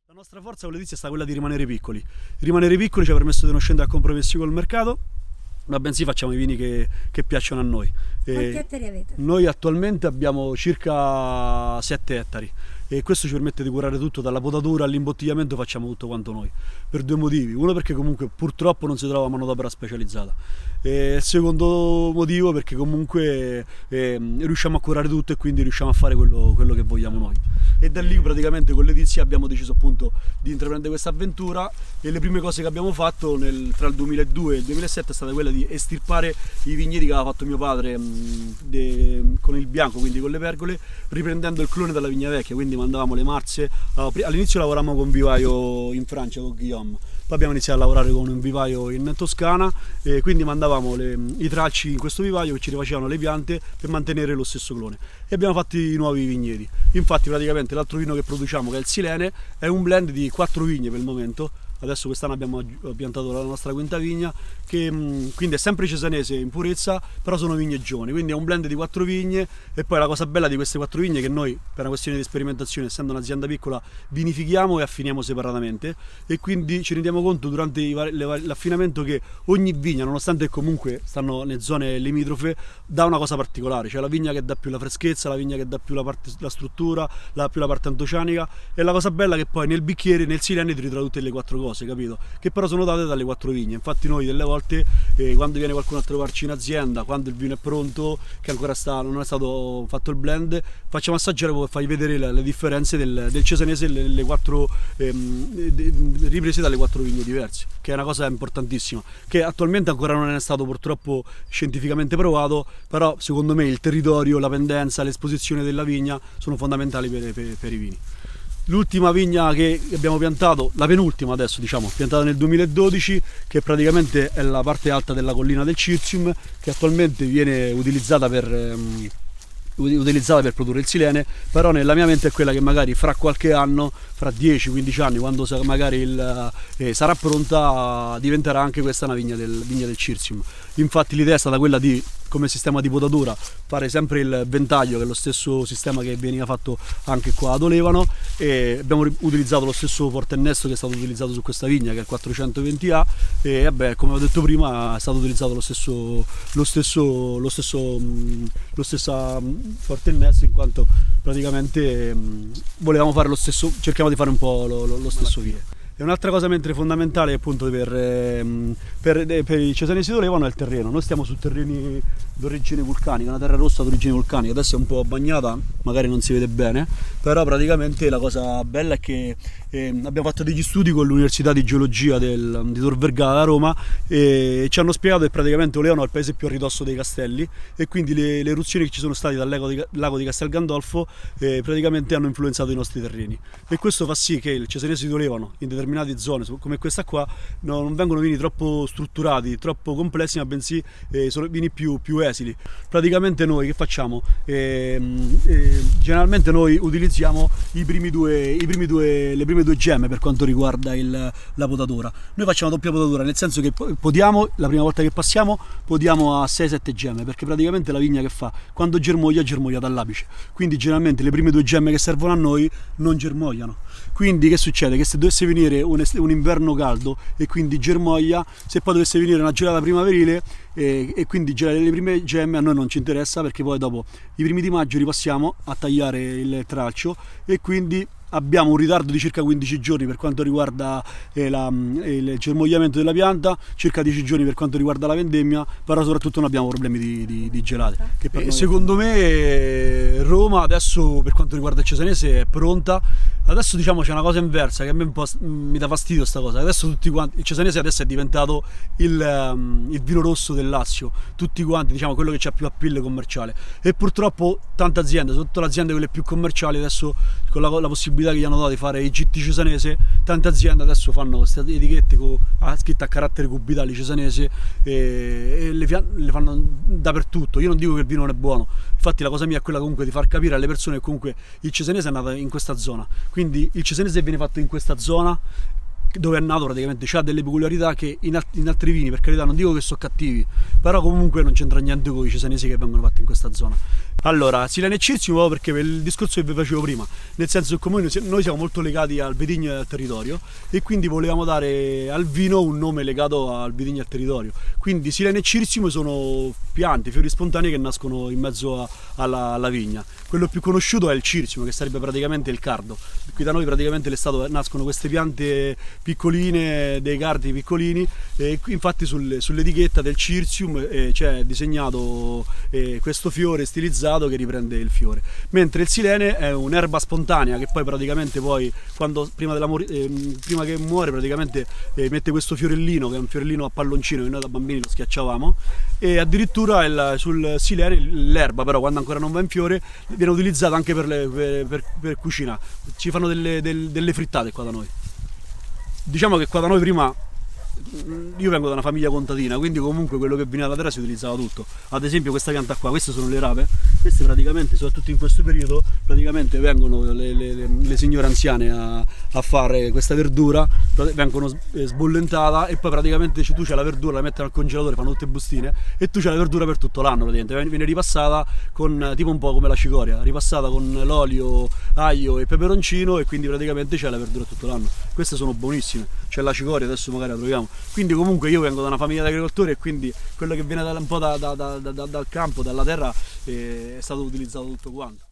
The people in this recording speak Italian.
La nostra forza con l'edilizia è stata quella di rimanere piccoli. Rimanere piccoli ci ha permesso di non scendere a compromessi col mercato, ma bensì facciamo i vini che piacciono a noi. Quanti ettari avete? Noi attualmente abbiamo circa 7 ettari e questo ci permette di curare tutto, dalla potatura all'imbottigliamento facciamo tutto quanto noi, per due motivi. Uno, perché comunque purtroppo non si trova manodopera specializzata, e il secondo motivo perché comunque riusciamo a curare tutto e quindi riusciamo a fare quello che vogliamo noi. E da lì praticamente con l'edilizia abbiamo deciso appunto di intraprendere questa avventura, e le prime cose che abbiamo fatto tra il 2002 e il 2007 è stata quella di estirpare i vigneti che aveva fatto mio padre con il bianco, quindi con le pergole, riprendendo il clone dalla vigna vecchia. Quindi mandavamo le marze, all'inizio lavoravamo con vivaio in Francia con Guillaume, poi abbiamo iniziato a lavorare con un vivaio in Toscana, e quindi mandavamo i tralci in questo vivaio che ci rifacevano le piante per mantenere lo stesso clone, e abbiamo fatto i nuovi vigneti. Infatti praticamente l'altro vino che produciamo, che è il Silene, è un blend di 4 vigne per il momento. Adesso quest'anno abbiamo piantato la nostra quinta vigna, che quindi è sempre cesanese in purezza, però sono vigne giovani, quindi è un blend di 4 vigne. E poi la cosa bella di queste 4 vigne è che noi, per una questione di sperimentazione, essendo un'azienda piccola, vinifichiamo e affiniamo separatamente, e quindi ci rendiamo conto durante l'affinamento che ogni vigna, nonostante comunque stanno nelle zone limitrofe, dà una cosa particolare. Cioè la vigna che dà più la freschezza, la vigna che dà più la struttura, più la parte antocianica, e la cosa bella è che poi nel bicchiere, nel Silene, ti ritrovi tutte le 4 cose, capito? Che però sono date dalle 4 vigne. Infatti noi delle volte, quando viene qualcuno a trovarci in azienda, quando il vino è pronto, che ancora non è stato fatto il blend, facciamo assaggiare per fargli vedere le differenze del cesanese, le 4 riprese dalle 4 vigne diverse, che è una cosa importantissima, che attualmente ancora non è stato purtroppo scientificamente provato, però secondo me il territorio, la pendenza, l'esposizione della vigna sono fondamentali per i vini. L'ultima vigna che abbiamo piantato, la penultima adesso diciamo, piantata nel 2012, che praticamente è la parte alta della collina del Circium, che attualmente viene utilizzata per produrre il Silene, però nella mia mente è quella che magari fra qualche anno, fra 10-15 anni, quando magari sarà pronta, diventerà anche questa una vigna del Circium. Infatti l'idea è stata quella di, come sistema di potatura, fare sempre il ventaglio, che è lo stesso sistema che veniva fatto anche qua ad Olevano, e abbiamo utilizzato lo stesso portainnesto che è stato utilizzato su questa vigna, che è il 420A, e vabbè, come ho detto prima, è stato utilizzato lo stesso portainnesto, in quanto praticamente volevamo fare lo stesso, cerchiamo di fare un po' lo stesso vino. E un'altra cosa fondamentale appunto per i cesanesi d'Olevano è il terreno. Noi stiamo su terreni d'origine vulcanica, una terra rossa d'origine vulcanica, adesso è un po' bagnata, magari non si vede bene, però praticamente la cosa bella è che abbiamo fatto degli studi con l'Università di Geologia di Tor Vergata a Roma, e ci hanno spiegato che praticamente Olevano è il paese più a ridosso dei castelli, e quindi le eruzioni che ci sono state dal lago di Castel Gandolfo praticamente hanno influenzato i nostri terreni, e questo fa sì che il cesanese di Olevano in determinate zone come questa qua non vengono vini troppo strutturati, troppo complessi, ma bensì sono vini più esili. Praticamente noi che facciamo? Generalmente noi utilizziamo le prime due gemme per quanto riguarda la potatura. Noi facciamo doppia potatura, nel senso che podiamo, la prima volta che passiamo, podiamo a 6-7 gemme, perché praticamente la vigna che fa, quando germoglia dall'apice, quindi generalmente le prime 2 gemme che servono a noi non germogliano. Quindi che succede? Che se dovesse venire un inverno caldo e quindi germoglia, se poi dovesse venire una gelata primaverile e quindi gelare le prime gemme, a noi non ci interessa, perché poi dopo i primi di maggio ripassiamo a tagliare il tralcio, e quindi abbiamo un ritardo di circa 15 giorni per quanto riguarda il germogliamento della pianta, circa 10 giorni per quanto riguarda la vendemmia, però soprattutto non abbiamo problemi di gelate. Secondo me Roma adesso, per quanto riguarda il cesanese, è pronta. Adesso diciamo c'è una cosa inversa che a me un po' mi dà fastidio sta cosa. Adesso tutti quanti, il cesanese adesso è diventato il vino rosso del Lazio, tutti quanti, diciamo, quello che c'ha più appeal commerciale, e purtroppo tante aziende, soprattutto le aziende quelle più commerciali, adesso con la possibilità che gli hanno dato di fare i GT cesanese, tante aziende adesso fanno queste etichette scritte a carattere cubitali cesanese, e le fanno dappertutto. Io non dico che il vino non è buono, infatti la cosa mia è quella comunque di far capire alle persone che comunque il cesanese è nato in questa zona, quindi il cesanese viene fatto in questa zona, dove è nato praticamente, c'ha delle peculiarità che in altri vini, per carità, non dico che sono cattivi, però comunque non c'entra niente con i cesanesi che vengono fatti in questa zona. Allora, Silene e Cirzio perché per il discorso che vi facevo prima, nel senso che come noi siamo molto legati al vitigno e al territorio, e quindi volevamo dare al vino un nome legato al vitigno e al territorio. Quindi Silene e Cirzio sono piante, fiori spontanei che nascono in mezzo alla vigna. Quello più conosciuto è il Cirzio, che sarebbe praticamente il cardo. Qui da noi praticamente l'estate nascono queste piante piccoline, dei cardi piccolini, e infatti sull'etichetta del Cirsium c'è disegnato questo fiore stilizzato che riprende il fiore, mentre il Silene è un'erba spontanea che poi praticamente prima che muore praticamente mette questo fiorellino, che è un fiorellino a palloncino che noi da bambini lo schiacciavamo, e addirittura sul Silene l'erba, però quando ancora non va in fiore, viene utilizzata anche per cucina. Ci fanno delle frittate qua da noi. Diciamo che qua da noi prima, io vengo da una famiglia contadina, quindi comunque quello che veniva da terra si utilizzava tutto. Ad esempio questa pianta qua, queste sono le rape, queste praticamente, soprattutto in questo periodo, praticamente vengono le signore anziane a fare questa verdura, vengono sbollentate, e poi praticamente tu c'hai la verdura, la mettono al congelatore, fanno tutte bustine, e tu c'hai la verdura per tutto l'anno, praticamente viene ripassata con, tipo un po' come la cicoria, ripassata con l'olio, aglio e peperoncino, e quindi praticamente c'è la verdura tutto l'anno. Queste sono buonissime, c'è la cicoria, adesso magari la troviamo. Quindi comunque io vengo da una famiglia di agricoltori, e quindi quello che viene un po' dal campo, dalla terra, è stato utilizzato tutto quanto.